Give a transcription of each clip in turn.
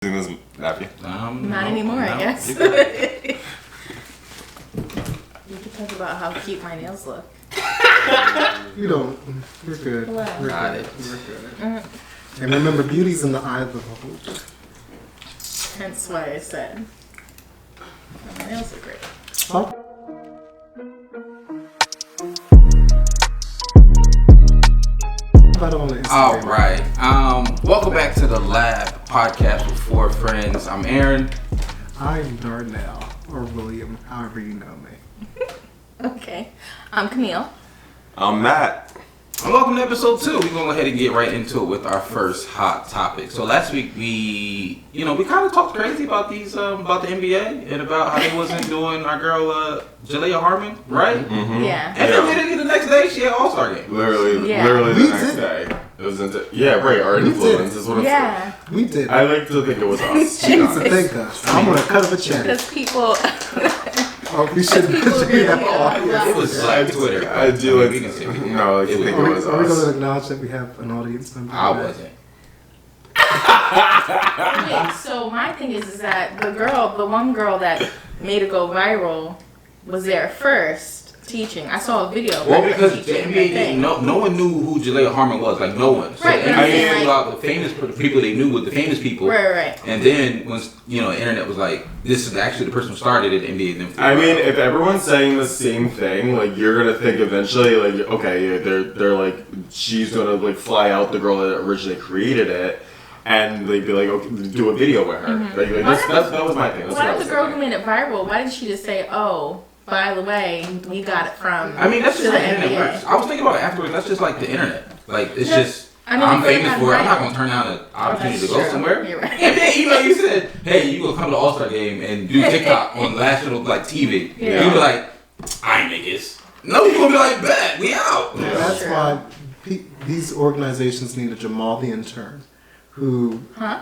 This napkin? Not anymore, I guess. We can talk about how cute my nails look. You don't. You're good. Hello. Got it. We're good. And remember, beauty's in the eye of the beholder. Hence why I said my nails look great. Huh? All right. Welcome back to the Lab podcast with four friends. I'm Aaron. I'm Darnell, or William, however you know me. Okay. I'm Camille. I'm Matt. And welcome to episode 2. We're going to go ahead and get right into it with our first hot topic. So last week we kind of talked crazy about these, about the NBA and about how they wasn't doing our girl, Zaya Harmon, right? Mm-hmm. Yeah. And then literally the next day she had All-Star game. Literally the next day. It was our influence is what I'm saying. We did. I like to think it was us. She needs to thank us. I'm going to cut up a check. Because people... We shouldn't do that. It was like Twitter. I do like we can say it. No, I think it was Are we going us. to acknowledge that we have an audience member? I wasn't. Wait, so my thing is that the one girl that made it go viral was there first teaching. I saw a video. Well, because the NBA didn't know, no one knew who Zaya Harmon was, like no one. So Right, the but I'm NBA saying, knew about the people they knew with the famous people. Right. And then once the internet was like, this is actually the person who started it, the NBA then. I mean, if everyone's saying the same thing, like you're gonna think eventually, like okay, they're like she's gonna like fly out the girl that originally created it, and they'd be like, okay, do a video with her. Mm-hmm. That was my thing. That's what I Why was did the girl thinking. who made it viral? Why didn't she just say, "Oh, by the way, we got it from"? I mean, that's just the how the internet NBA. works. I was thinking about it afterwards. That's just like the internet. Like it's Yeah. just. I mean, I'm we famous could've for it. I'm had not gonna turn down an opportunity to that's go true. somewhere. You're right. And then you said, "Hey, you gonna come to the All-Star game and do TikTok on national like TV?" Yeah. You'd be like, "I ain't niggas." No, you gonna be like, "Bet we out." Yeah. That's Sure. why these organizations need a Jamal the intern who... Huh?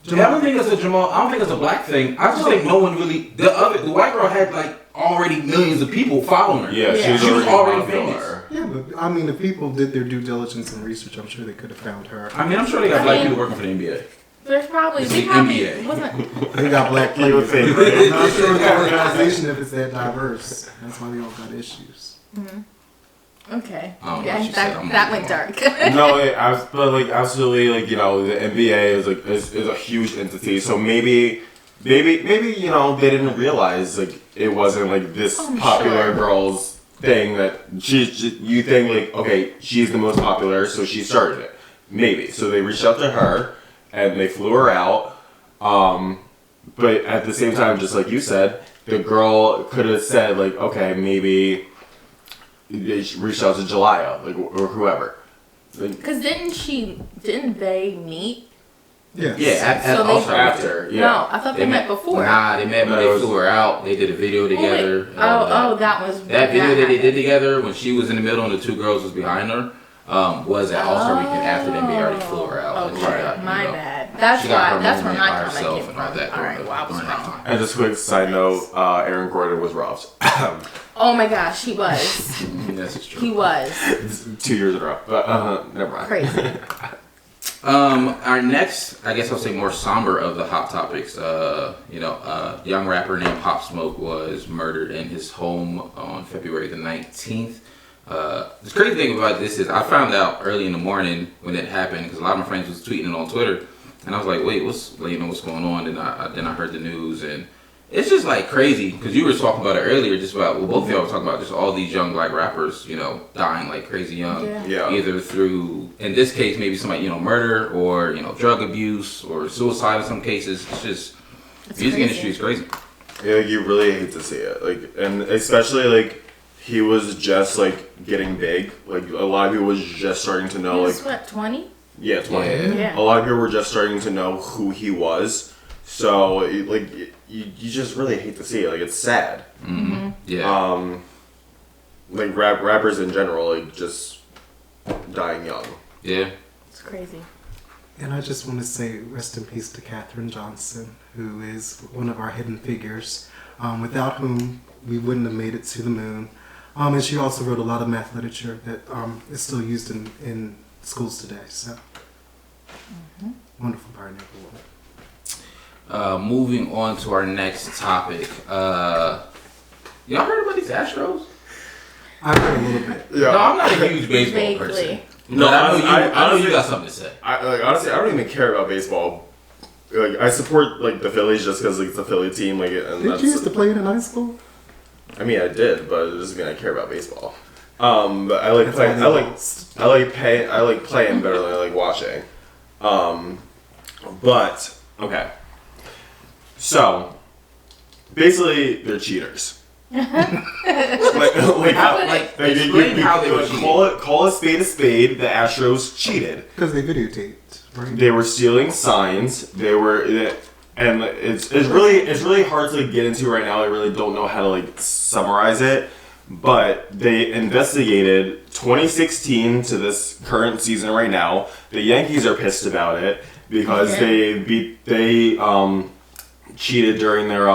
Yeah, I don't think it's a Jamal. I don't think it's a black thing. I just think no one really. The white girl had like already millions of people following her. Yeah, Yeah. she was already popular. Yeah, but I mean, if people did their due diligence and research, I'm sure they could have found her. I mean, I'm sure they got black people working for the NBA. There's probably It's they the probably NBA. wasn't. They got black You would players. think, right? I'm not sure it's an organization if it's that diverse. That's why they all got issues. Okay. I don't know Yeah, what you said. I'm that moving went on. dark. No, but like absolutely, like the NBA is a huge entity. So maybe they didn't realize like it wasn't like this I'm popular sure. girl's thing that you think like okay she's the most popular so she started it maybe so they reached out to her and they flew her out. But at the same time, just like you said, the girl could have said like okay maybe. They reached out to Jalaya, like or whoever. Because didn't they meet? Yes. Yeah, at So they- All-Star After, weekend. yeah. No, I thought they met before. Nah, they met, but No, it they was- flew her out. They did a video together. and all That was That video that they happened. did together when she was in the middle and the two girls was behind her was at All-Star weekend after the NBA already flew her out. and she Okay, got, my you know, bad. That's she got her where moment my by comment herself came and all from. that. All right, well, I was during that wrong. time. And just quick side note, Aaron Gordon was robbed. Oh my gosh, he was. This is true. He was 2 years in a row. But never mind. crazy. Our next, I guess I'll say more somber of the hot topics. Young rapper named Pop Smoke was murdered in his home on February the 19th. The crazy thing about this is I found out early in the morning when it happened because a lot of my friends was tweeting it on Twitter, and I was like, "Wait, what's going on?" And then I heard the news, and it's just like crazy because you were talking about it earlier, just about both of y'all were talking about just all these young black rappers, dying like crazy young. Yeah. Yeah. Either through, in this case, maybe somebody, murder or, drug abuse or suicide in some cases. It's just, It's music crazy. industry is crazy. Yeah, you really hate to see it. Like, and especially like he was just like getting big. Like a lot of people was just starting to He know. was Like, what, 20? yeah, 20. Yeah. A lot of people were just starting to know who he was. So like you just really hate to see it. Like it's sad. Mm-hmm. Yeah. Like rappers in general, like just dying young. Yeah. It's crazy. And I just want to say rest in peace to Katherine Johnson, who is one of our hidden figures, without whom we wouldn't have made it to the moon. And she also wrote a lot of math literature that is still used in schools today. So, wonderful pioneer woman. Moving on to our next topic. Y'all heard about these Astros? I heard a little bit. Yeah. No, I'm not a huge baseball person. Vaguely. No, But I know you honestly- got something to say. Honestly, I don't even care about baseball. Like, I support like the Phillies just because like, it's a Philly team. Like, and Did that's, you used to play it in high school? I mean, I did, but it doesn't mean I care about baseball. But I like That's playing. why I they like lost. I like playing better than I like watching. But okay. So basically, they're cheaters. like Explain how they were cheating. Call a spade. The Astros cheated. Because they videotaped, right? They were stealing signs. And it's really hard to get into right now. I really don't know how to like summarize it. But they investigated 2016 to this current season right now. The Yankees are pissed about it because they cheated during their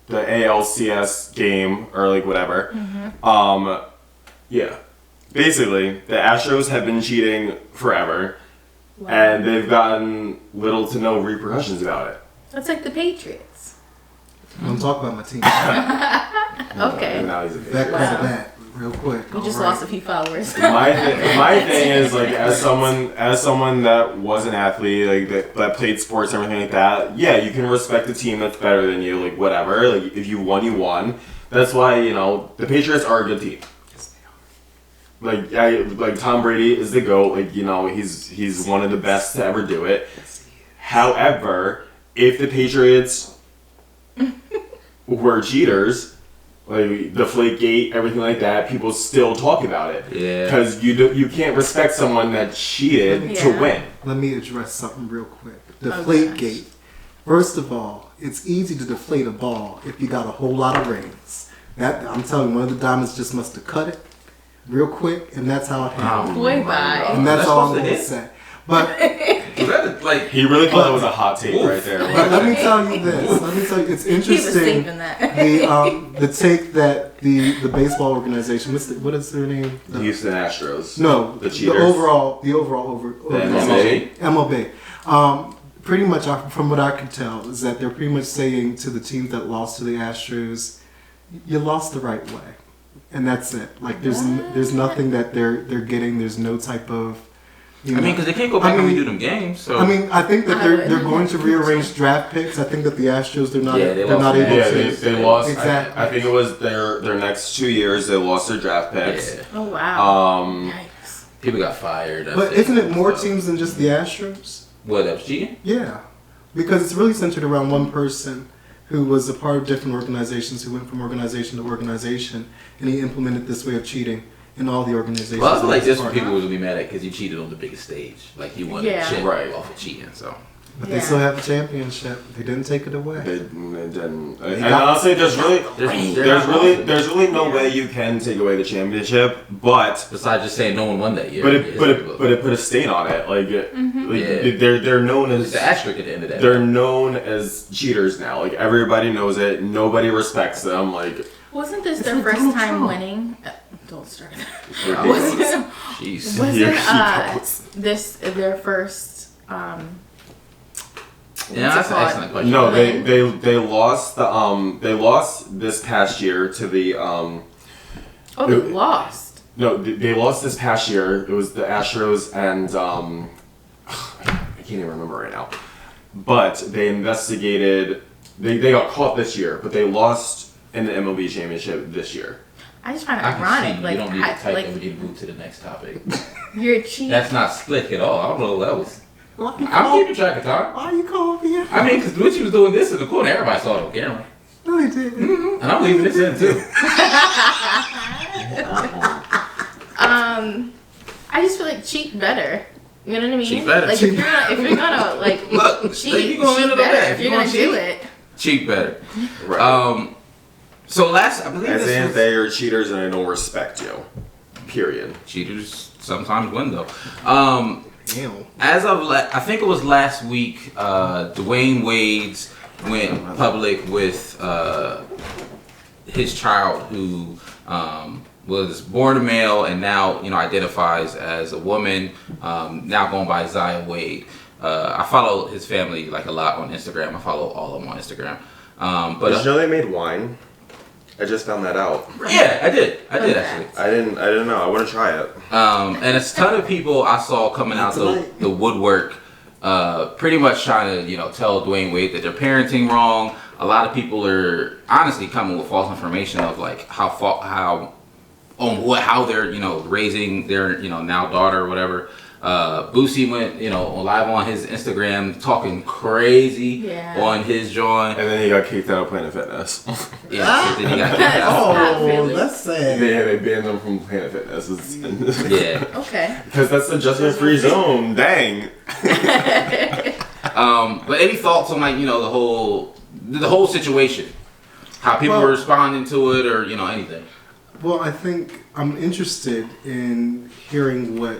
the ALCS game or like whatever. Yeah. Basically, the Astros have been cheating forever, and they've gotten little to no repercussions about it. That's like the Patriots. I'm talking about my team. Okay. And now he's a Back Patriot. to that, real quick. We just All right. lost a few followers. My thing is like as someone that was an athlete like that played sports and everything like that, yeah, you can respect a team that's better than you, like whatever, like if you won, you won. That's why the Patriots are a good team. Like Tom Brady is the GOAT, like he's one of the best to ever do it. However, if the Patriots were cheaters, like Deflategate, everything like that, people still talk about it. Yeah. Because you can't respect someone that cheated to Yeah. win. Let me address something real quick. Deflategate. First of all, it's easy to deflate a ball if you got a whole lot of rings. That I'm telling you, one of the diamonds just must have cut it real quick, and that's how it happened. Boy, bye. And that's That's all I'm supposed to going to hit? say. But Was that like He really thought that was a hot take right there. But let me tell you this. Let me tell you, it's He was interesting. saving that. The take that the baseball organization, what is their name? The Houston Astros. No, The the cheaters. overall the organization, MLB. Pretty much, from what I could tell, is that they're pretty much saying to the teams that lost to the Astros, you lost the right way, and that's it. Like there's nothing that they're getting. There's no type of. I mean, because they can't go back and redo them games. So I mean, I think that I they're would. going to rearrange draft picks. I think that the Astros they're not Yeah, they they're lost not their- able Yeah, to. they lost. Exactly. I think it was their next 2 years. They lost their draft picks. yeah, Oh wow. Um, Yikes. people got fired. I But think. isn't it more So- teams than just the Astros? What, that was cheating? Yeah, because it's really centered around one person who was a part of different organizations, who went from organization to organization, and he implemented this way of cheating in all the organizations. Well, I feel like that he this was one part people of. would be mad at because you cheated on the biggest stage. Like you won Yeah. a chip Right. off of cheating. So But Yeah. they still have the championship. They didn't take it away. they didn't. And got- honestly, there's really no Yeah. way you can take away the championship. But besides just saying no one won that year. it put a stain on it. Like Yeah. they're known It's as the asterisk at the end of that. they're known as cheaters now. Like everybody knows it. Nobody respects them. Like Wasn't this It's their like first Donald time Trump. winning? Don't start. Ridiculous. Wasn't Jeez. wasn't Here he goes. this their first? Yeah, that's an excellent question. no, they lost they lost this past year to the Oh, they lost. No, they lost this past year. It was the Astros and I can't even remember right now. But they investigated. They got caught this year, but they lost in the MLB championship this year. I just find it I can ironic. see Like, you don't need to type like and we can move to the next topic. you're cheating. That's not slick at all. I don't know what that was. Why you I'm call- keeping track of time. Why you calling me? I mean, because Lucci was doing this in the corner. Everybody saw it on camera. No, he didn't. And I'm leaving this in too. I just feel like cheat better. You know what I mean? Cheat better. Like Cheat if you're gonna like Look, cheat, you gonna win cheat it or better. bad. If you're gonna do it. Cheat better. Right. So last, I believe As this in, was, they are cheaters and I don't respect you. Period. cheaters sometimes win though. Damn. As of I think it was last week, Dwayne Wade's went public with his child who was born a male and now identifies as a woman, now going by Zaya Wade. I follow his family like a lot on Instagram. I follow all of them on Instagram. But Did you know they made wine? I just found that out. yeah, I did actually. I didn't know. I want to try it. And it's a ton of people I saw coming out the woodwork, pretty much trying to tell Dwayne Wade that they're parenting wrong. A lot of people are honestly coming with false information of like how they're raising their now daughter or whatever. Boosie went live on his Instagram talking crazy on his joint, And then he got kicked out of Planet Fitness. yeah, then he got kicked out. Oh, that's sad. They banned him from Planet Fitness. Yeah. Okay. Because that's the judgment-free zone. Dang. But any thoughts on like the whole situation, how people were responding to it, or anything? Well, I think I'm interested in hearing what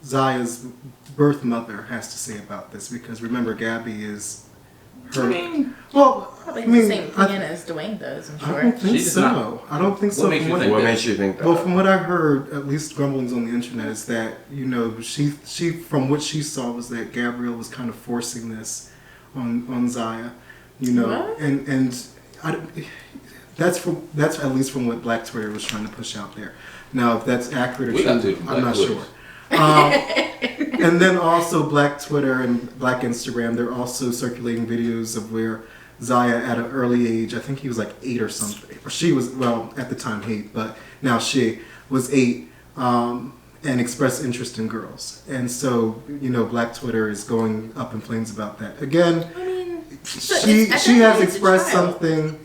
Zaya's birth mother has to say about this, because remember, Gabby is her. Probably the same opinion as Dwayne does, I'm sure. I don't think She's so. not- I don't think so. What makes you think What that? makes you think that? Well, from what I heard, at least grumblings on the internet, is that she from what she saw was that Gabrielle was kind of forcing this on Zaya, What? and that's at least from what Black Twitter was trying to push out there. Now, if that's accurate or We got true, two I'm Black not Twitters. sure. And then also Black Twitter and Black Instagram, they're also circulating videos of where Zaya at an early age, I think he was like 8 or something, or she was, well, at the time 8, but now she was 8, and expressed interest in girls. And so, Black Twitter is going up in flames about that. Again, I mean, she has expressed something.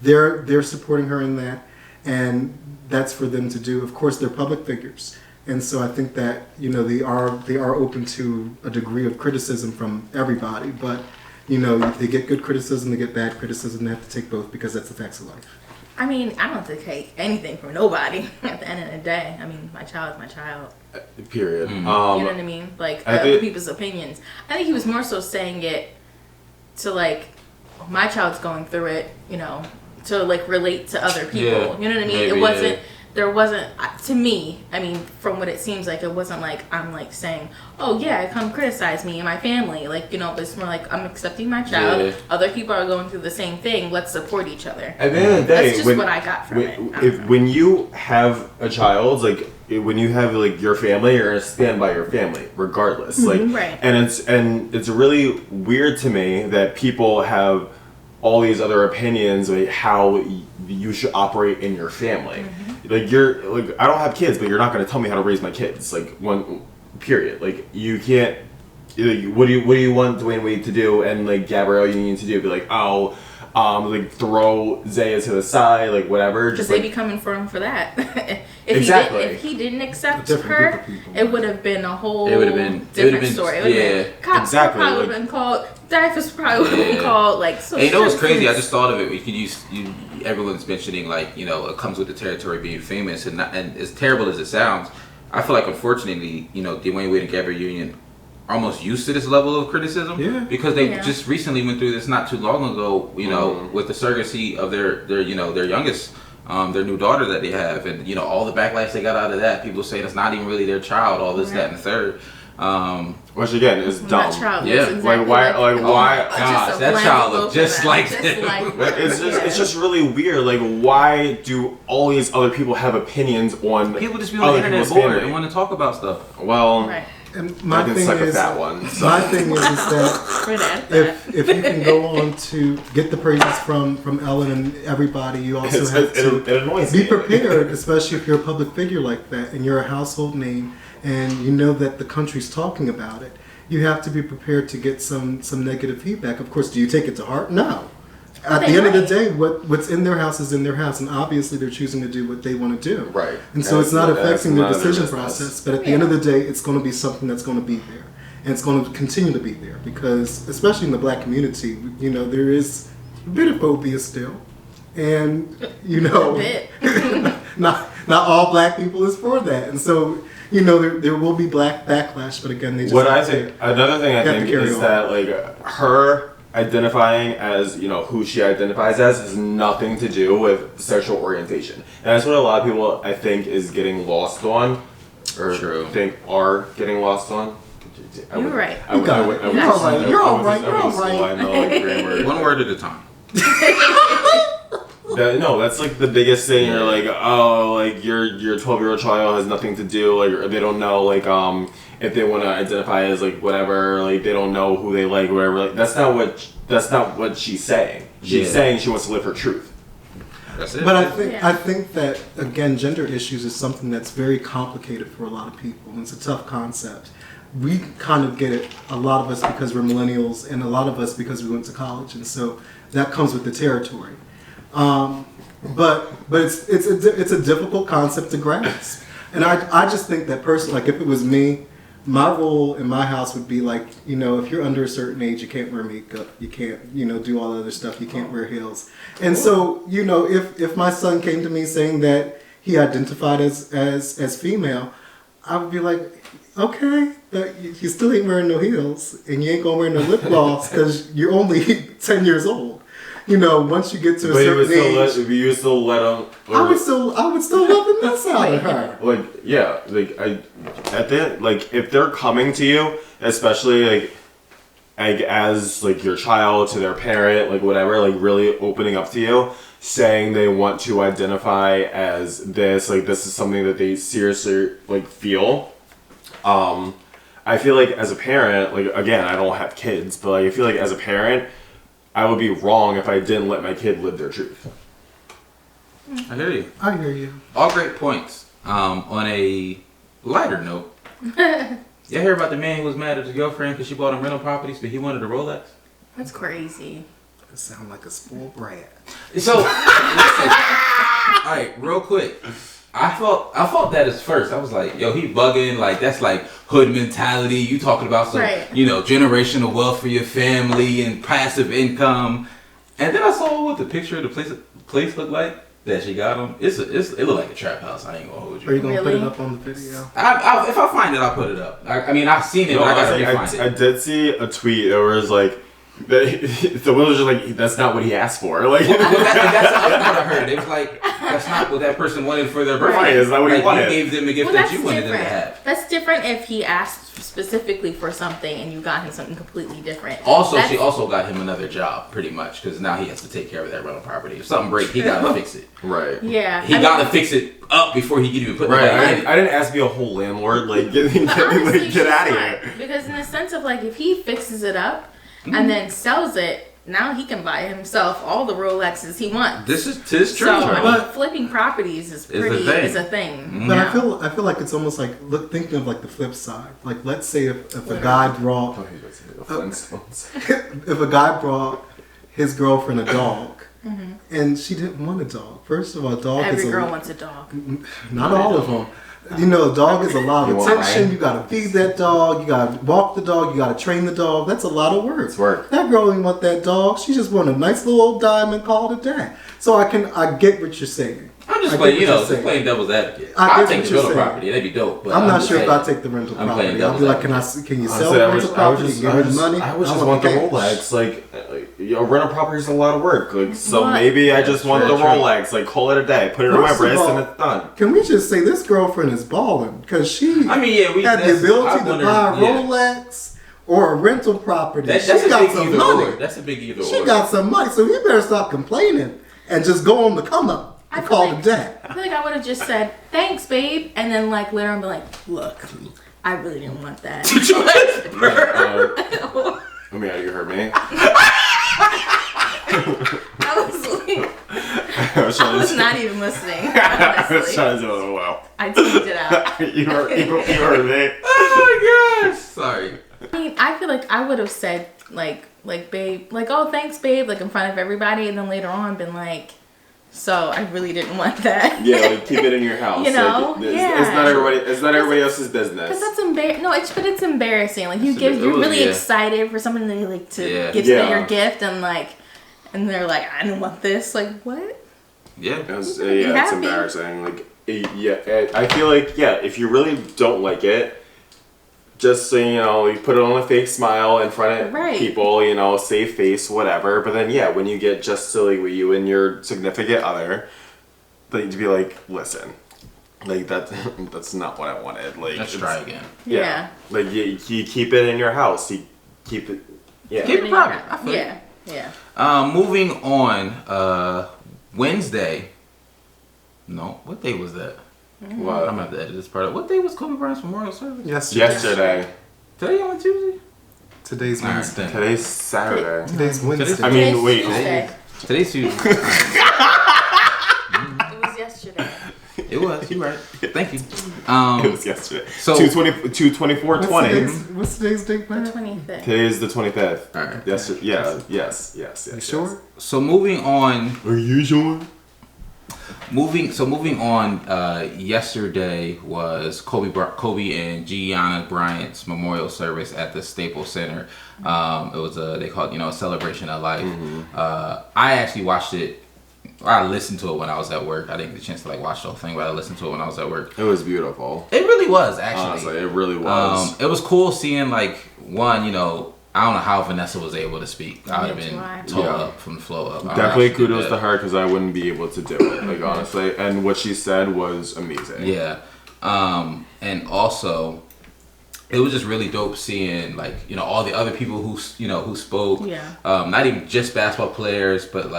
They're supporting her in that, and that's for them to do. Of course, they're public figures, and so I think that they are open to a degree of criticism from everybody. But they get good criticism, they get bad criticism. They have to take both because that's the facts of life. I mean, I don't have to take anything from nobody at the end of the day. I mean, my child is my child. Period. You know what I mean? Like, other people's opinions. I think he was more so saying it to, like, my child's going through it, to, like, relate to other people. Yeah, You know what I mean? maybe, There wasn't, to me, I mean, from what it seems like, it wasn't like I'm, like, saying, oh, yeah, come criticize me and my family. Like, but it's more like I'm accepting my child. Yeah. Other people are going through the same thing. Let's support each other. At the end of the day, That's just what I got from it. I don't know. When you have a child, like when you have like your family, you're gonna stand by your family regardless. Like, Right. And it's really weird to me that people have all these other opinions like how you should operate in your family. Like I don't have kids, but you're not gonna tell me how to raise my kids. Like one period. Like you can't. Like, what do you want Dwayne Wade to do and like Gabrielle Union to do? Be like, oh, like throw Zaya to the side, like whatever. Because Just they like be coming for him for that. Exactly. If he didn't accept A different her, group of people. it would have been a whole It would have been- different story. It would have yeah, been cops exactly, probably would like- have been called. Diapers probably would have been Yeah. called. Like, so And you know what's crazy? I services. just thought of it. We could use everyone's mentioning like it comes with the territory being famous, and as terrible as it sounds, I feel like unfortunately Dwayne Wade and Gabrielle Union are almost used to this level of criticism. Yeah. Because they Yeah. just recently went through this not too long ago. With the surrogacy of their youngest. Their new daughter that they have, and all the backlash they got out of that. People saying it's not even really their child, all this, that, and the third. which again is dumb. Not child. Yeah. It's exactly Like why? Like Oh why? my just gosh, a that blank child look looked for just that. like Just them. like- It's just really weird. Like why do all these other people have opinions on People just be on the other internet people's bored family? and want to talk about stuff. Well, Right. And I my can thing suck a is, fat one. So. my thing is that We're at that. if you can go on to get the praises from Ellen and everybody, you also have to It annoys be me. prepared, especially if you're a public figure like that and you're a household name and you know that the country's talking about it. You have to be prepared to get some negative feedback. Of course, do you take it to heart? No. At the They end of the might. day, what's in their house is in their house, and obviously they're choosing to do what they want to do. Right. And so it's not That's affecting their none of decision business. process, but at the end of the day, it's going to be something that's going to be there. And it's going to continue to be there because, especially in the black community, there is a bit of phobia still. And, A bit. not all black people is for that. And so, there will be black backlash, but again, they just What I have to- think, another thing I have to think carry is on. that like her identifying as who she identifies as has nothing to do with sexual orientation, and that's what a lot of people I think is getting lost on, or True. think are getting lost on. You were right. You're all right. I know, like, grammar. One word at a time. No, that's like the biggest thing. You're like, oh, like your 12-year-old child has nothing to do, like, or they don't know, like, if they want to identify as like whatever, like they don't know who they like, whatever. Like that's not what she's saying. She's saying she wants to live her truth. That's it. But I think that again, gender issues is something that's very complicated for a lot of people, and it's a tough concept. We kind of get it, a lot of us because we're millennials, and a lot of us because we went to college, and so that comes with the territory. But it's a difficult concept to grasp, and I just think that personally, like if it was me, my rule in my house would be like, you know, if you're under a certain age, you can't wear makeup, you can't, you know, do all the other stuff, you can't wear heels, and so you know, if my son came to me saying that he identified as female, I would be like, okay, but you still ain't wearing no heels, and you ain't gonna wear no lip gloss because you're only 10 years old. You know, once you get to a certain age, you would still let him. I would still love the mess out of her. Like, yeah, like if they're coming to you, especially like as like your child to their parent, like whatever, like really opening up to you, saying they want to identify as this, like this is something that they seriously like feel. I feel like as a parent, like again, I don't have kids, but like I feel like as a parent, I would be wrong if I didn't let my kid live their truth. I hear you. I hear you. All great points. On a lighter note, y'all hear about the man who was mad at his girlfriend because she bought him rental properties, but he wanted a Rolex? That's crazy. It sounds like a spoiled brat. So, listen, all right, real quick. I felt that as first. I was like, yo, he bugging. Like, that's like hood mentality. You talking about some, you know, generational wealth for your family and passive income. And then I saw what the picture of the place looked like that she got him. It looked like a trap house. I ain't gonna hold you. Are you gonna put it up on the video? If I find it, I'll put it up. I mean, I've seen it, but I gotta refind it. I did see a tweet that was like, the one was just like, that's not what he asked for. Like, that's what I heard. It was like, that's not what that person wanted for their birthday. Right, it's not what he wanted. You gave them a gift that you wanted them to have. That's different if he asked specifically for something and you got him something completely different. Also, she also got him another job, pretty much, because now he has to take care of that rental property. If something breaks, he gotta fix it. Right. Yeah. He gotta fix it up before he can even put it back in. I didn't ask to be a whole landlord. Like, get out of here. Because in the sense of like, if he fixes it up and then sells it, now he can buy himself all the Rolexes he wants. This is tis true. So I mean, flipping properties is a thing. Mm-hmm. But I feel like it's almost like thinking of like the flip side. Like let's say if a guy brought if a guy brought his girlfriend a dog, and she didn't want a dog. First of all, a dog every girl wants a dog. Not all of them. You know, a dog is a lot of attention. You gotta feed that dog. You gotta walk the dog. You gotta train the dog. That's a lot of work. It's work. That girl didn't want that dog. She just wanted a nice little old diamond, called it that. So I get what you're saying. I'm just playing, just playing devil's advocate. I'll take the rental property. That'd be dope. But I'm not sure if I'll take the rental property. I'll be like, can you sell the rental property? Give me the money. I would just want the Rolex. Like, a rental property is a lot of work. Like, so maybe I just want the Rolex. Like, call it a day. Put it on my wrist and it's done. Can we just say this girlfriend is balling? Because she had the ability to buy a Rolex or a rental property. That's got some money. That's a big either or. She got some money, so you better stop complaining and just go on the come up. I feel like I would have just said, thanks, babe. And then, like, later on be like, look, I really didn't want that. I mean, you heard me. I was not even listening. Honestly. I was trying to do it well. I tuned it out. you heard me. Oh my gosh. Sorry. I mean, I feel like I would have said, like, babe, like, oh, thanks, babe, like, in front of everybody. And then later on been like, so I really didn't want that. Yeah, like keep it in your house. You know, like, it's not everybody else's business. Because that's embarrassing. No, it's embarrassing. Like you're really excited for someone to give them your gift, and they're like, I didn't want this. Like what? Yeah, it's embarrassing. Like I feel like if you really don't like it. Just so you know, you put it on a fake smile in front of people, you know, save face, whatever. But then, when you get just silly with you and your significant other, then you'd be like, listen, Like that's not what I wanted. Like Let's try again. Yeah. Like you keep it in your house. You keep it. Yeah. Keep it private. I feel Yeah. Yeah. Moving on. Wednesday. No, what day was that? What? I'm gonna have to edit this part out. What day was Kobe Bryant's memorial service? Yesterday. Today on Tuesday? Today's All right, Wednesday. then. Today's Saturday. Today's Wednesday. I mean, Today's wait. Tuesday. Today's Tuesday. It was yesterday. It was. You're right. Thank you. It was yesterday. So 2/24/20. What's today's date, The man? 25th. Today is the 25th. All right. Yes. Yeah. Yes. You sure? So moving on. Are you sure? Moving on. Yesterday was Kobe and Gianna Bryant's memorial service at the Staples Center. It was they called a celebration of life. I actually watched it. I listened to it when I was at work. I didn't get a chance to watch the whole thing, but I listened to it when I was at work. It was beautiful. It really was actually. Honestly, it really was. It was cool seeing one. I don't know how Vanessa was able to speak. I would have been told up from the flow up. Definitely kudos to her because I wouldn't be able to do it. Honestly, and what she said was amazing. Yeah, and also it was just really dope seeing all the other people who spoke. Yeah. Not even just basketball players, but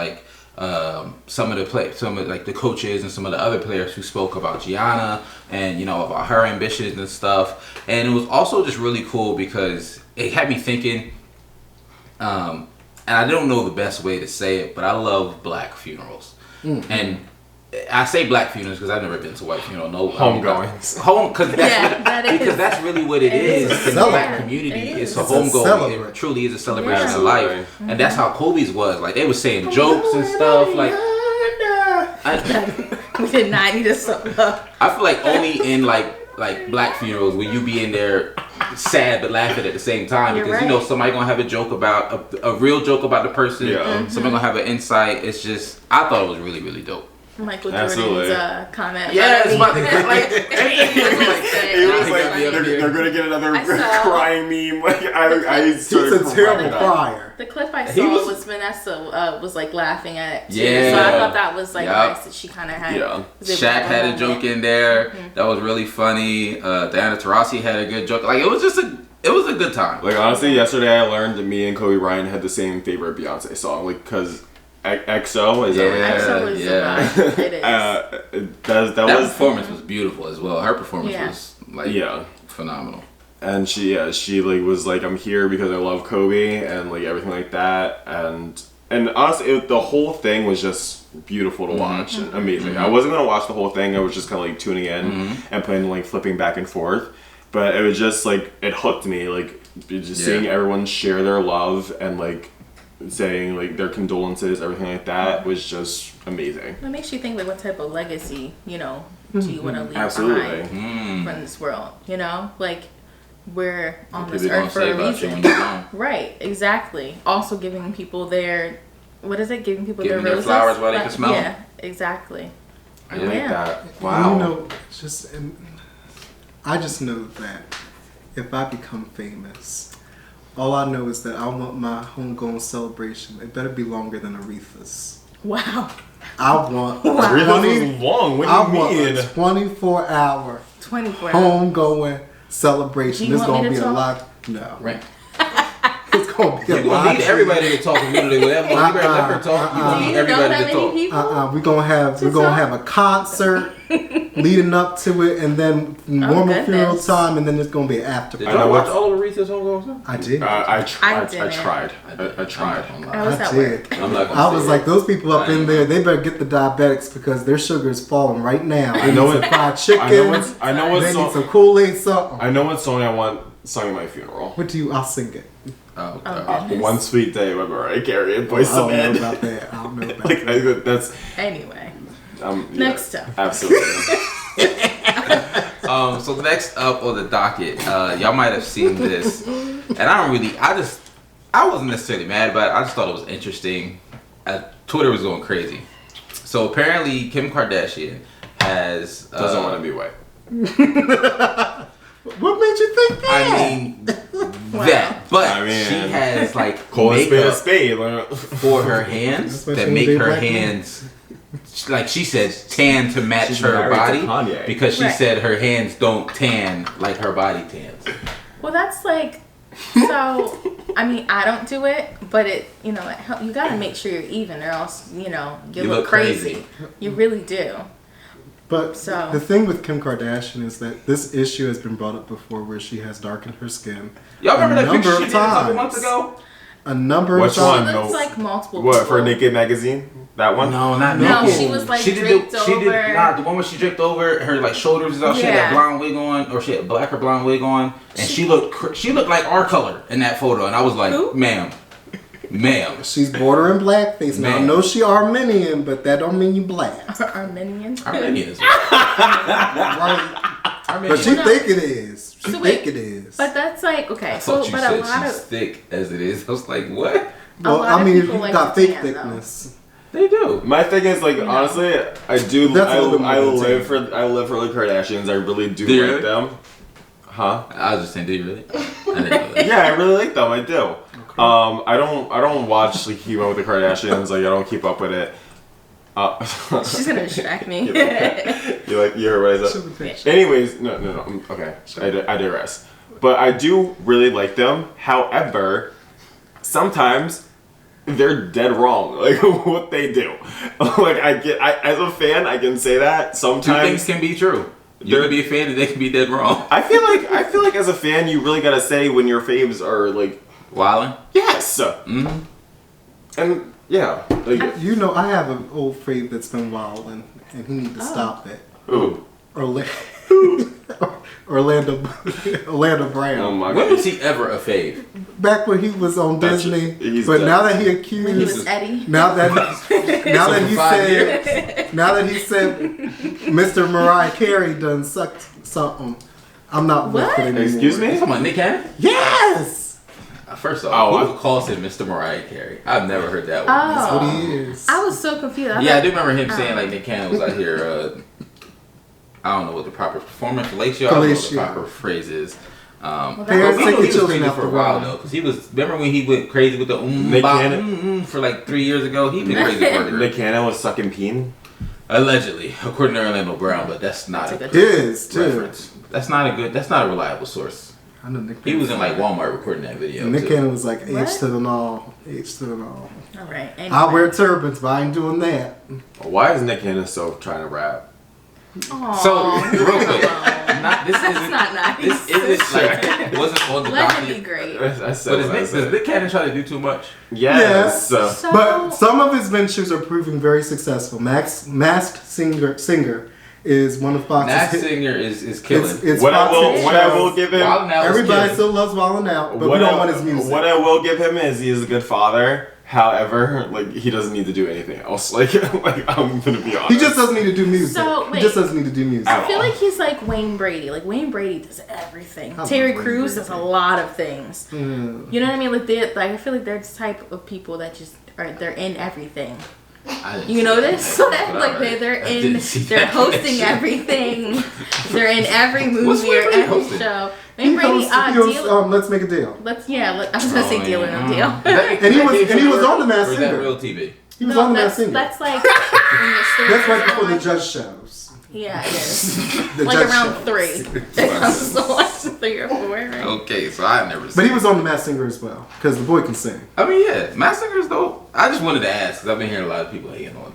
some of the coaches and some of the other players who spoke about Gianna and about her ambitions and stuff. And it was also just really cool because it had me thinking. And I don't know the best way to say it, but I love black funerals. And I say black funerals because I've never been to a white funeral. No homegoings. Because that's really what it is in the black community. It's a homegoing. It truly is a celebration of life, and that's how Kobe's was. They were saying jokes and stuff. We did not need a solo. I feel like only in black funerals will you be in there sad but laughing at the same time because somebody gonna have a joke about a real joke about the person. Yeah. Somebody gonna have an insight. It's just I thought it was really, really dope. Michael Jordan's comment. Yeah, it's about He was like, they're gonna get another crying meme. I started. He's a terrible crier. The clip I saw was Vanessa was laughing at it too. Yeah. So I thought that was nice that she kind of had. Yeah. Shaq had a joke in there that was really funny. Diana Taurasi had a good joke. It was a good time. Honestly, yesterday I learned that me and Kobe Bryant had the same favorite Beyonce song. Because XO is XO is it is. That performance was beautiful as well. Her performance was phenomenal. And she was like, I'm here because I love Kobe and everything like that. And honestly, the whole thing was just beautiful to watch and amazing. I wasn't gonna watch the whole thing. I was just kind of tuning in and playing flipping back and forth. But it was just it hooked me. Seeing everyone share their love and saying their condolences, everything like that was just amazing. It makes you think what type of legacy do you want to leave Absolutely. behind from this world? We're on this People earth for gonna a say about you reason. when you're gone. Right, exactly. Also giving people their Giving people Giving their their roses. flowers while they can smell them. Yeah, exactly. I like that. Wow. Wow. I just know that if I become famous, all I know is that I want my homegoing celebration. It better be longer than Aretha's. Wow. I want Aretha's was long. What do you mean? a 24-hour 24 hours. homegoing celebration. Do you It's want gonna me be to a talk? lot. No, Right. it's gonna be a We're lot. gonna need everybody to talk. You better let her talk. You Do need you know everybody that to many talk. people? We're gonna have a concert leading up to it, and then normal funeral goodness. time, and then there's gonna be an after Did party. y'all watch all of Aretha's homegoing stuff? I did. I tried. didn't. I tried. I was I at did. work. I'm not gonna I say was it. like, those people up in there, they better get the diabetics because their sugar is falling right now. I know They need it- some fried chicken. I know what They need song. some Kool-Aid, something. I know what song I want sung at my funeral. What do you? I'll sing it. Oh, goodness. One Sweet Day by Mariah Carey and Boyz I don't II know Men. about that. I don't know about that. That's Anyway, yeah, next up. Absolutely. So next up on the docket, y'all might have seen this, and I wasn't necessarily mad about it. I just thought it was interesting. Twitter was going crazy. So apparently, Kim Kardashian has Doesn't want to be white. What made you think that? I mean that, but I mean, she has Call a spade a makeup spade. for her hands Especially that when make they her black men. hands like she said, tan to match She's her married to body Kanye. because she Right. said her hands don't tan like her body tans. Well, that's like, so, I mean, I don't do it, but you gotta make sure you're even or else, you look crazy. You really do. But So- the thing with Kim Kardashian is that this issue has been brought up before where she has darkened her skin. Y'all remember that number picture she of did a couple times. months ago? A number Which of one? times. She looks No. like multiple What, people. for Naked Magazine? That one? No, not No, naked. she was, like, She did draped the, she did over. nah, the one where she draped over her like shoulders and all. She had Yeah. that blonde wig on, or she had a black or blonde wig on, and she looked like our color in that photo, and I was like, Who? ma'am. She's bordering blackface. Now I Man. know she Armenian, but that don't mean you black. Armenians. Armenians. Right? But she No. think it is. She So think wait, it is. But that's like, okay, I thought so, you but said a lot she's of, thick as it is. I was like, what? Well, lot I of mean, people you like got to fake tan, though. thickness. They do. My thing is like honestly, I do. That's a little bit more I than live for the Kardashians. I really do Do you like really? them. Huh? I was just saying, do you really? I didn't know that. Yeah, I really like them. I do. I don't watch like Keep Up with the Kardashians. Like I don't keep up with it. she's gonna distract me. you heard what I said? Anyways, no. Okay, I digress. But I do really like them. However, sometimes they're dead wrong. Like what they do. Like as a fan, I can say that Two sometimes. things can be true. You can be a fan and they can be dead wrong. I feel like as a fan, you really gotta say when your faves are like, Wildin'? yes, Mm-hmm. and yeah, like You know, I have an old fave that's been wild, and he need to stop it. ooh, Orlando Brown. oh my When god, was he ever a fave? Back when he was on That's Disney, he's but dead. now that he When he accused, was Eddie. now that he for 5 said, now that he said, Mr. Mariah Carey done sucked something. I'm not with What? it anymore. Excuse me? You talking about Nick Cannon? Yes, First off, Oh, who calls him Mr. Mariah Carey? I've never heard that one. that's what Oh. he is. I was so confused. Yeah, I do remember him saying like Nick Cannon was out here. I don't know what the proper performance fellatio. I don't know what the Fellatio. proper phrase is. Well, Parents We take knew your he was children crazy out for the a while road. though, because he was. Remember when he went crazy with the Nick Cannon? for like 3 years ago? He been crazy for her. Nick Cannon was sucking peen. Allegedly, according to Orlando Brown, but that's not That's a a good good- His too. reference. That's not a reliable source. I know Nick. He was in like Walmart recording that video. Nick too. Cannon was like What? H to the all, H to the all. All right. Anyway. I wear turbans, but I ain't doing that. Why is Nick Cannon still trying to rap? Aw. So real quick, this That's isn't not nice. this isn't like it wasn't on the Let him be document. great. I said But what I does said. Nick Cannon try to do too much? Yes. So, But some of his ventures are proving very successful. Masked Singer is one of Fox's Masked hit- Singer is killing. It's What I Fox's will show. give him. Wild 'N Out is Everybody killing. still loves Wildin' Out, but What we don't I, want his music. what I will give him is he is a good father. However, like he doesn't need to do anything else. Like I'm gonna be honest. He just doesn't need to do music. So, He wait. just doesn't need to do music. I feel like he's like Wayne Brady. Like Wayne Brady does everything. I Terry love Wayne Crews does a Brady. lot of things. Mm. You know what I mean? Like I feel like they're the type of people that just they're in everything. I didn't You see know that. this? So that, But like alright. they're I in, didn't see they're that hosting connection. everything. They're in every What's movie Wayne or Brady every hosting? show. He Wayne Brady, hosts, deal. Let's Make a Deal. I was gonna say deal or no deal. And he was on The Masked Or is that Singer. real TV? He was on The Masked that's, Singer. that's like when the story That's right is before the on. judge shows. Yeah, it is. The Like judge around shows. 3. It comes to like 3 or 4, right? Okay, so I never. But he was on The Masked Singer as well, because the boy can sing. I mean, yeah, Masked Singer's dope. I just wanted to ask because I've been hearing a lot of people hating on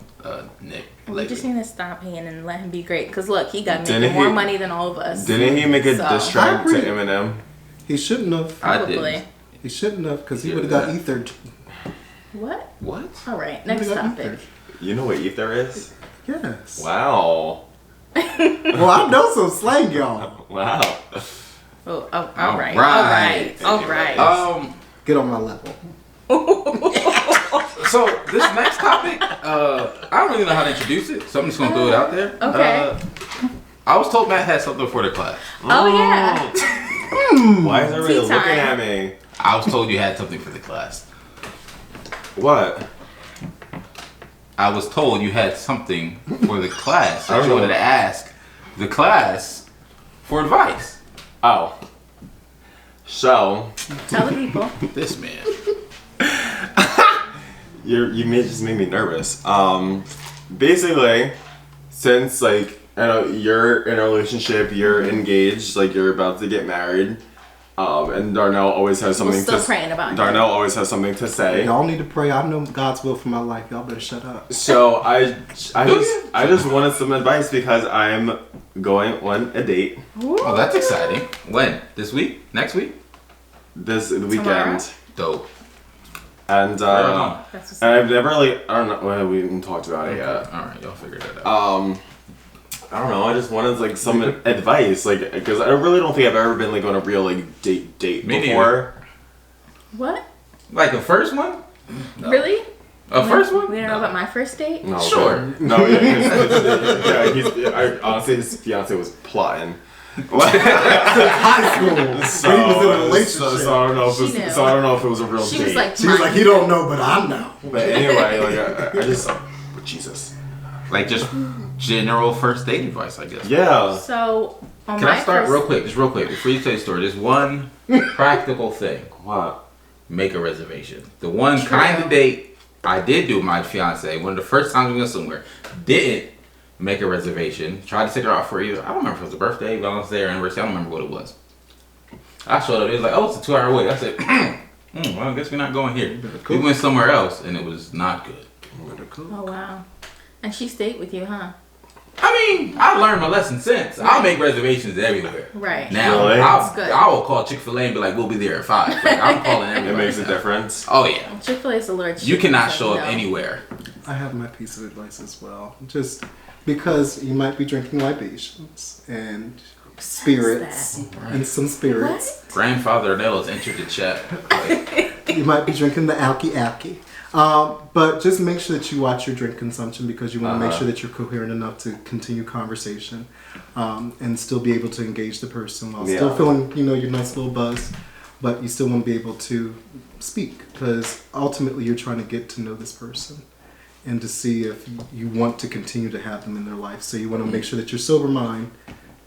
Nick We lately. just need to stop hating and let him be great. Cause look, he got Didn't making more he- money than all of us. Didn't he make a So- diss track to I agree. Eminem? He shouldn't have. I Probably. didn't. He shouldn't have, because he Yeah, would have got that- ethered. What? What? All right, He next would've got topic. ethered. You know what ether is? Yes. Wow. Well, I know some slang, y'all. Wow. Oh, all All right, right. all right. Get on my level. So this next topic, I don't really know how to introduce it, so I'm just gonna throw it out there. Okay. I was told Matt had something for the class. Oh yeah. Why is everybody Tea looking time. at me? I was told you had something for the class. What? I was told you had something for the class. I I don't know. wanted to ask the class for advice. Oh. So, Tell the people. This man. you just made me nervous. basically, since like you're in a relationship, you're engaged, like you're about to get married, and Darnell always has something. We're still praying about it. Darnell always has something to say. Y'all need to pray. I know God's will for my life. Y'all better shut up. So I just wanted some advice because I'm going on a date. Oh, that's exciting. When? This week? Next week? The Tomorrow? weekend. Dope. And I've never I don't know. Well, we haven't talked about it yet. All right, y'all figure that out. I don't know. I just wanted like some advice, like because I really don't think I've ever been like on a real like date Me before. What? Like a first one? No. Really? First one? We don't know about my first date? No, Sure. No, yeah, honestly, his fiance was plotting. High school. So, he was in a relationship. So I don't know if She knew. I don't know if it was a real She date. was like, She was like, he don't know, but I know. But anyway, like I just Jesus. Like just general first date advice, I guess. Yeah. So, on Can my I start first... real quick, before you tell your story? There's one practical thing. What? Make a reservation. The one kind of date I did do with my fiance, one of the first times we went somewhere, didn't make a reservation. Tried to take her out for either, I don't remember if it was a birthday, Valentine's Day, or anniversary, I don't remember what it was. I showed up, it was like, oh, it's a 2-hour wait. I said, well, I guess we're not going here. We went somewhere else, and it was not good. Oh, wow. And she stayed with you, huh? I mean, I learned my lesson since. I'll make reservations everywhere. Right. Now, Really? That's good. I will call Chick-fil-A and be like, we'll be there at 5. Like, I'm calling It everybody. makes a now. difference. Oh, yeah. Chick-fil-A is the Lord. You cannot show up anywhere. I have my piece of advice as well. Just because you might be drinking libations and spirits and some spirits. Grandfather Nell has entered the chat. Like, You might be drinking the alky. But just make sure that you watch your drink consumption because you want to make sure that you're coherent enough to continue conversation and still be able to engage the person while still feeling, your nice little buzz. But you still want to be able to speak because ultimately you're trying to get to know this person and to see if you want to continue to have them in their life. So you want to make sure that you're sober mind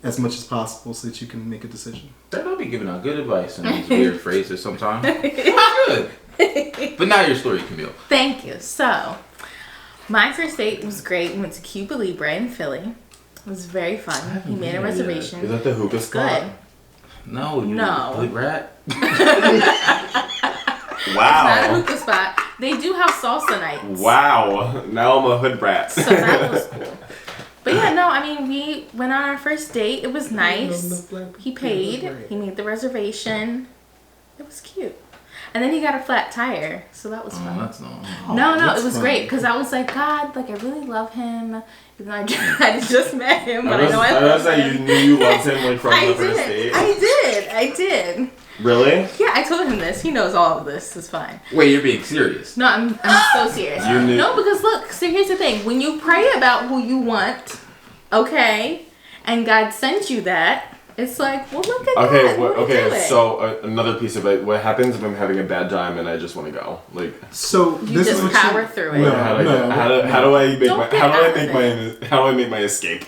as much as possible so that you can make a decision. I'll be giving out good advice in these weird phrases sometimes. Good. But now your story, Camille. Thank you. So, my first date was great. We went to Cuba Libre in Philly. It was very fun. He made a reservation. Is that the hookah spot? Good. No, you No. big rat. It's not a Wow. hookah spot. They do have salsa nights. Wow. Now I'm a hood rat. So that was cool. But yeah, no, I mean, we went on our first date. It was nice. He paid. He made the reservation. It was cute. And then he got a flat tire, so that was fun. That's not. No, it was great because I was like, God, like I really love him. Even though I just met him, but I know I love like him. you knew you loved him like from I the first did. date. I did. Really? Yeah, I told him this. He knows all of this. It's fine. Wait, you're being serious? No, I'm so serious. You knew- No, because look, so here's the thing. When you pray about who you want, okay, and God sends you that, it's like, well, look at Okay, that. What are you doing? so another piece of it. What happens if I'm having a bad time and I just want to go? Like, So You this just is what power through it. No, how do I make Don't my get how do I out make of my how do I make my escape?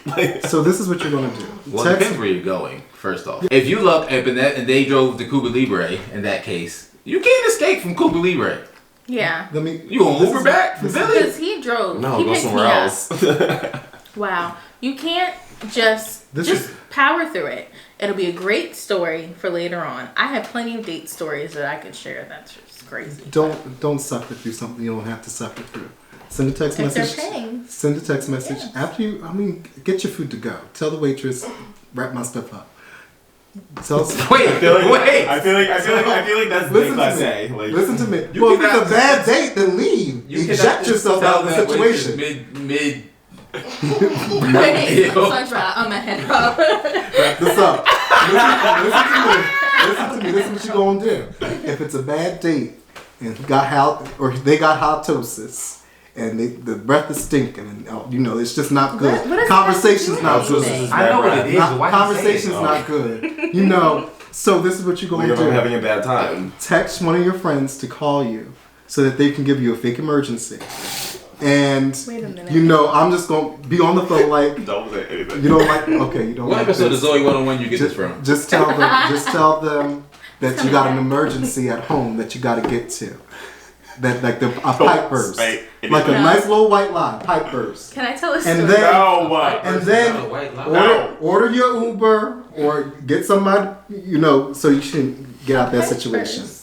So this is what you're gonna do. Well, it depends where you're going, first off. If you love and they drove to Cuba Libre, in that case, you can't escape from Cuba Libre. Yeah. Let me. You gonna Uber back from Philly? Because he drove. No, he go picked somewhere me else. Up. Wow. You can't just power through it. It'll be a great story for later on. I have plenty of date stories that I could share. That's just crazy. Don't suffer through something you don't have to suffer through. Send a text If message. they're paying. Send a text message Yes. after you. Get your food to go. Tell the waitress, wrap my stuff up. Tell. Wait, I feel like wait. I feel like that's Listen big to say. me. Like, Listen to me. You Well, if cannot- it's a bad date, then leave. You Eject cannot yourself tell out of the that waitress situation. Mid. Wait, SpongeBob, I'm ahead of. Wrap this up. Listen to me. This is what you gonna do. If it's a bad date and they got halitosis and the breath is stinking and it's just not good. What does Conversation's that not do with good. anything? I know what it is. Not- Why you say conversation's it? not good. So this is what you're like gonna if I'm do. having a bad time. Text one of your friends to call you so that they can give you a fake emergency. And Wait a minute. I'm just gonna be on the phone like Don't say anything. you don't like you don't What like episode of this. Zoe 101 you get this Just, from? just tell them that you got an emergency at home that you got to get to. that like a pipe burst, Say like a No. nice little white lie, pipe burst. Can I tell a story? And then- No, what? And Not a then white lie. No. order your Uber or get somebody, so you shouldn't get out that Pipe situation. burst.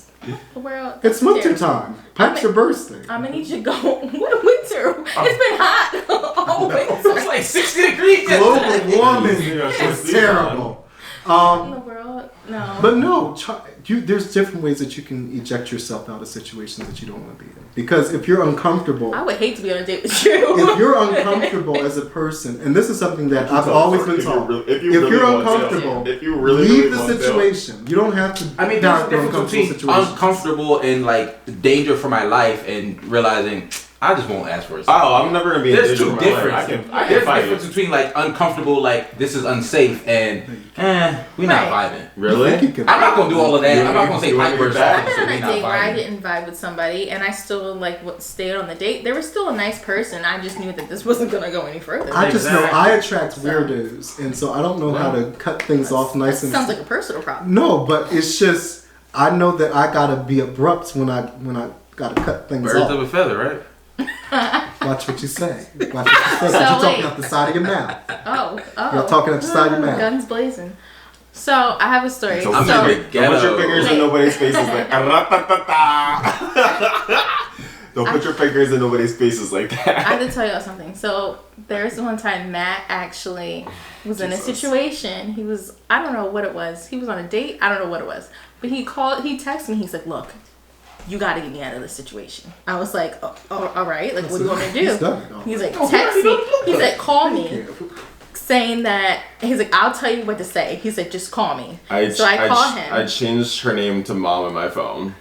Well, It's that's winter terrible. time. Pipes are bursting. I'm gonna need you to go. What winter? It's been hot all winter. It's like 60 degrees. Global warming Yeah, is terrible. In the world, no. But no, there's different ways that you can eject yourself out of situations that you don't want to be in. Because if you're uncomfortable, I would hate to be on a date with you. if you're uncomfortable as a person, and this is something that I've always been taught, if you're uncomfortable, if you really leave the want to. situation. You don't have to. I mean, there's down a difference between situations. uncomfortable and like danger for my life and realizing I just won't ask for it. Oh, I'm never gonna be. There's in two danger in my life. differences. I can There's a fight difference it. between like uncomfortable, like this is unsafe, and we're not Right. vibing. Really? I'm not gonna do all of that. You I'm not gonna say you pipe wanna burst. be back? I've been on we a not date where I vibing. didn't vibe with somebody, and I still stayed on the date. They were still a nice person. I just knew that this wasn't gonna go any further. I just know Exactly. I attract weirdos, and so I don't know how to cut things off That nice and. sounds like a personal problem. No, but it's just I know that I gotta be abrupt when I gotta cut things Birds off. of a feather, right? Watch what you say. Watch what you say. 'Cause you're talking wait. out the side of your mouth. Oh. You're talking at the side of your mouth. Guns blazing. So I have a story. So I'm So, gonna Don't put your fingers in Wait. nobody's faces like "Ra-ta-ta-ta." Don't put your fingers in nobody's faces like I that. have to tell y'all something. So there was one time Matt actually was in a Jesus. situation. He was, I don't know what it was. He was on a date. I don't know what it was. But he texted me. He's like, look, you got to get me out of this situation. I was like, oh, all right. Like, what do you want me to do? He's done it all. He's like, text me. He said, call me. Saying that, he's like, I'll tell you what to say. He said, just call me. So I called him. I changed her name to Mom on my phone.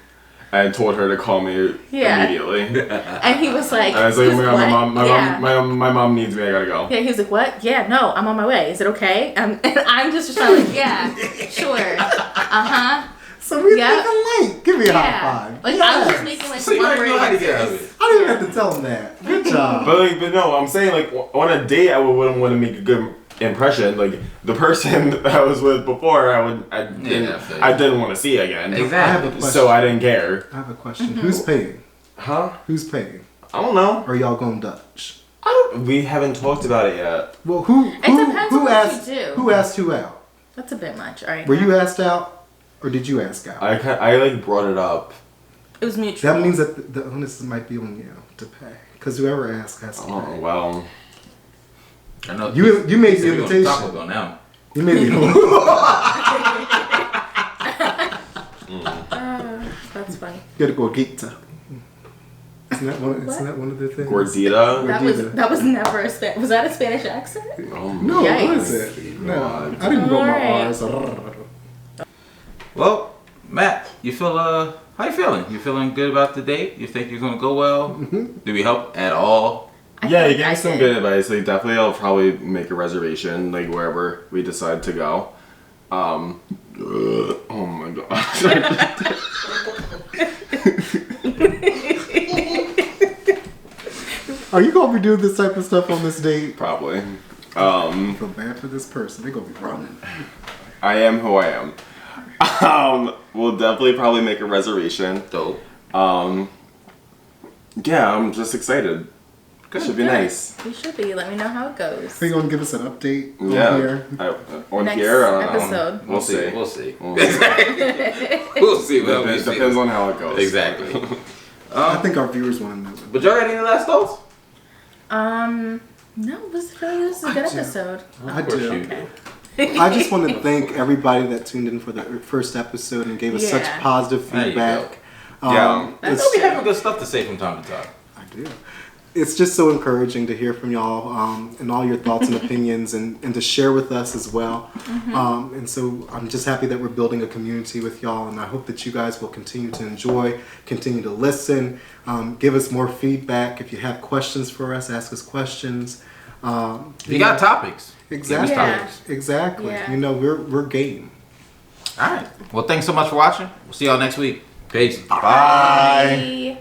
I told her to call me Yeah. immediately. And he was like, And I was like, oh my god, "What?" my mom needs me. I gotta go. Yeah, he was like, what? Yeah, no, I'm on my way. Is it okay? And I'm just trying like, yeah, sure. Uh-huh. So we Yeah. thinking late. Give me a high Yeah. five. Like, I was Yes. just making like So you one already know how to word get out of answers. it. I didn't have to tell him that. Good job. But no, I'm saying like on a date, I wouldn't want to make a good impression. Like the person that I was with before, I didn't want to see again. I have a Exactly. question. So I didn't care. I have a question. Mm-hmm. Who's paying? Huh? Who's paying? I don't know. Or y'all going Dutch? We haven't talked about it yet. Well, who depends on who what asked you do. who asked who out? That's a bit much. All right. Were you asked out, or did you ask out? I like brought it up. It was mutual. That means that the onus might be on you to pay, because whoever asks has to pay. Oh well. I know You made the we gonna Taco invitation. Bell now. You made the That's funny. You gotta go gita. Isn't that one of the things? Gordita. That was never a Spanish. Was that a Spanish accent? No, what Yikes. is it? No, I didn't go my R's. Well, Matt, you feel how you feeling? You feeling good about the date? You think you're gonna go well? Did we help at all? Yeah, you think gave I me some did. good advice. Like definitely, I'll probably make a reservation like wherever we decide to go. Oh my god. Are you gonna be doing this type of stuff on this date? Probably. I feel bad for this person. They're gonna be running. I am who I am. We'll definitely probably make a reservation. Dope. Yeah, I'm just excited. Should be nice. You should be. Let me know how it goes. Are you gonna give us an update on Yeah. here? On Next here, I don't know. episode. We'll see. We'll see. We'll see. We'll see. Well, we Depends see. on how it goes. Exactly. I think our viewers want to know. But y'all got any last thoughts? No, this is a good episode. I Of course do. you do. I just want to thank everybody that tuned in for the first episode and gave us such Yeah. positive There you feedback. Yeah. I know we having good stuff to say from time to time. I do. It's just so encouraging to hear from y'all and all your thoughts and opinions and to share with us as well. And so I'm just happy that we're building a community with y'all, and I hope that you guys will continue to enjoy, continue to listen, give us more feedback. If you have questions for us, ask us questions. If you got topics. Exactly. Give us topics. Exactly. Yeah. You know, we're game. All right. Well, thanks so much for watching. We'll see y'all next week. Peace. Bye. Bye.